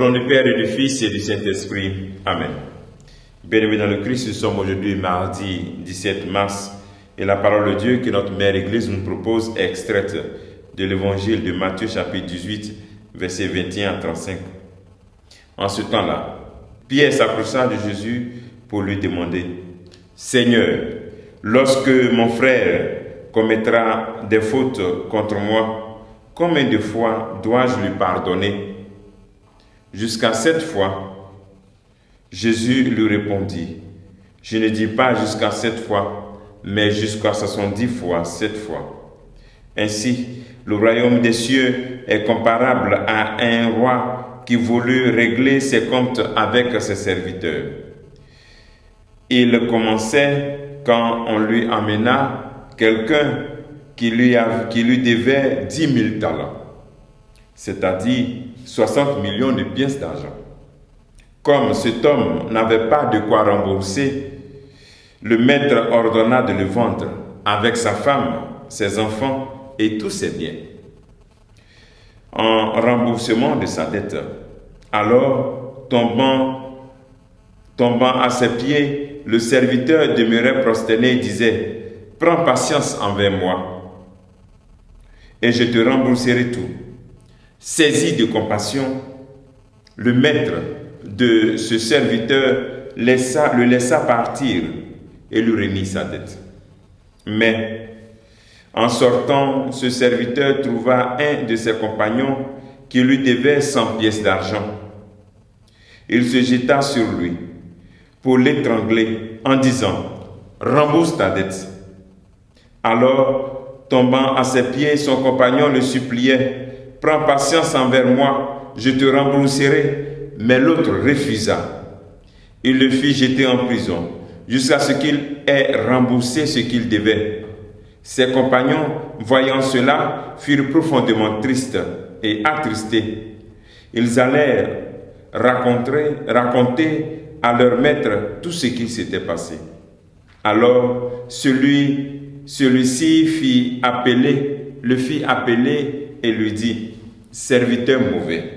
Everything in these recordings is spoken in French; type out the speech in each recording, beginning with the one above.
nom du Père et du Fils et du Saint-Esprit. Amen. Bien-aimés dans le Christ, nous sommes aujourd'hui mardi 17 mars et la parole de Dieu que notre Mère Église nous propose est extraite de l'évangile de Matthieu chapitre 18, versets 21 à 35. En ce temps-là, Pierre s'approcha de Jésus pour lui demander: Seigneur, lorsque mon frère commettra des fautes contre moi, combien de fois dois-je lui pardonner? Jusqu'à 7 fois. Jésus lui répondit: Je ne dis pas jusqu'à 7 fois, mais jusqu'à 70 fois 7 fois. Ainsi, le royaume des cieux est comparable à un roi qui voulut régler ses comptes avec ses serviteurs. Il commençait quand on lui amena quelqu'un qui lui devait 10 000 talents, c'est-à-dire 60 millions de pièces d'argent. Comme cet homme n'avait pas de quoi rembourser, le maître ordonna de le vendre avec sa femme, ses enfants et tous ses biens, en remboursement de sa dette. Alors, tombant à ses pieds, le serviteur demeurait prosterné et disait: Prends patience envers moi, et je te rembourserai tout. Saisi de compassion, le maître de ce serviteur le laissa partir et lui remit sa dette. Mais, en sortant, ce serviteur trouva un de ses compagnons qui lui devait 100 pièces d'argent. Il se jeta sur lui pour l'étrangler en disant: Rembourse ta dette. Alors, tombant à ses pieds, son compagnon le suppliait: Prends patience envers moi, je te rembourserai. Mais l'autre refusa. Il le fit jeter en prison jusqu'à ce qu'il ait remboursé ce qu'il devait. Ses compagnons, voyant cela, furent profondément tristes et attristés. Ils allèrent raconter à leur maître tout ce qui s'était passé. Alors celui-ci le fit appeler et lui dit: Serviteur mauvais,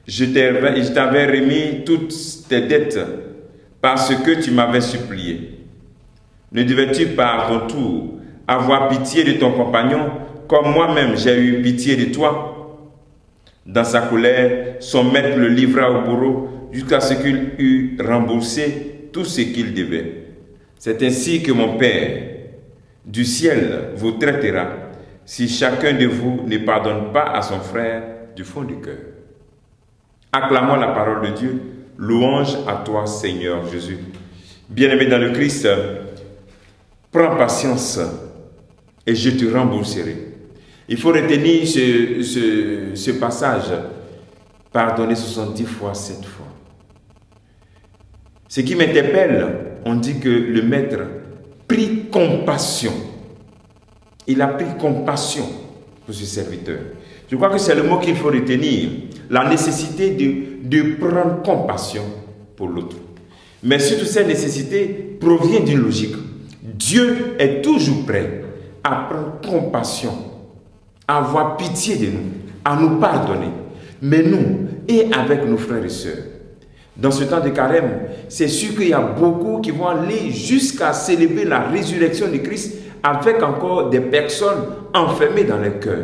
je t'avais remis toutes tes dettes parce que tu m'avais supplié. Ne devais-tu pas à ton tour avoir pitié de ton compagnon comme moi-même j'ai eu pitié de toi? Dans sa colère, son maître le livra au bourreau jusqu'à ce qu'il eût remboursé tout ce qu'il devait. C'est ainsi que mon Père du ciel vous traitera si chacun de vous ne pardonne pas à son frère du fond du cœur. Acclamons la parole de Dieu. Louange à toi, Seigneur Jésus. Bien-aimé dans le Christ, prends patience et je te rembourserai. Il faut retenir ce passage. Pardonner 70 fois 7 fois. Ce qui m'interpelle, on dit que le maître prit compassion. Il a pris compassion pour ce serviteur. Je crois que c'est le mot qu'il faut retenir. La nécessité de prendre compassion pour l'autre. Mais surtout, cette nécessité provient d'une logique. Dieu est toujours prêt à prendre compassion, à avoir pitié de nous, à nous pardonner. Mais nous, et avec nos frères et sœurs, dans ce temps de carême, c'est sûr qu'il y a beaucoup qui vont aller jusqu'à célébrer la résurrection de Christ avec encore des personnes enfermées dans leur cœur.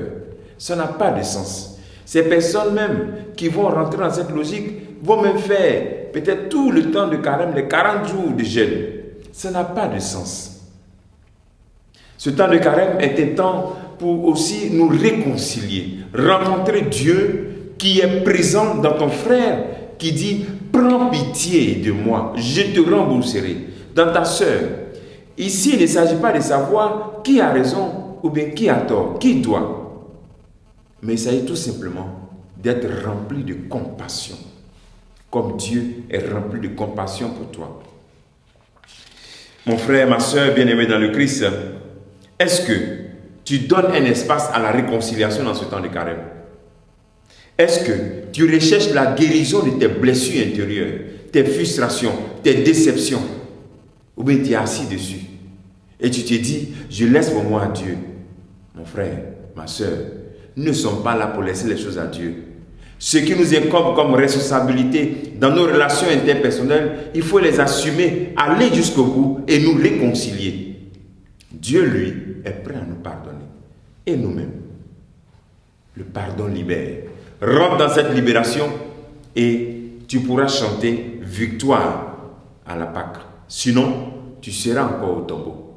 Ça n'a pas de sens. Ces personnes même qui vont rentrer dans cette logique vont même faire peut-être tout le temps de carême, les 40 jours de jeûne. Ça n'a pas de sens. Ce temps de carême est un temps pour aussi nous réconcilier, rencontrer Dieu qui est présent dans ton frère, qui dit: Prends pitié de moi, je te rembourserai. Dans ta sœur. Ici, il ne s'agit pas de savoir qui a raison ou bien qui a tort, qui doit. Mais il s'agit tout simplement d'être rempli de compassion, comme Dieu est rempli de compassion pour toi. Mon frère, ma soeur bien-aimée dans le Christ, est-ce que tu donnes un espace à la réconciliation dans ce temps de carême? Est-ce que tu recherches la guérison de tes blessures intérieures, tes frustrations, tes déceptions? Ou bien tu es assis dessus et tu te dis: je laisse pour moi à Dieu. Mon frère, ma soeur, nous ne sommes pas là pour laisser les choses à Dieu. Ce qui nous incombe comme responsabilité dans nos relations interpersonnelles, il faut les assumer, aller jusqu'au bout et nous réconcilier. Dieu, lui, est prêt à nous pardonner. Et nous-mêmes. Le pardon libère. Rentre dans cette libération et tu pourras chanter victoire à la Pâque. Sinon, tu seras encore au tombeau.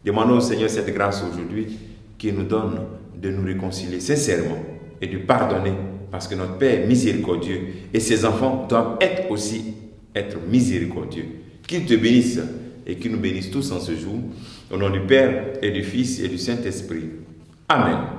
Demandons au Seigneur cette grâce aujourd'hui qui nous donne de nous réconcilier sincèrement et de pardonner parce que notre Père est miséricordieux et ses enfants doivent être miséricordieux. Qu'il te bénisse et qu'il nous bénisse tous en ce jour. Au nom du Père et du Fils et du Saint-Esprit. Amen.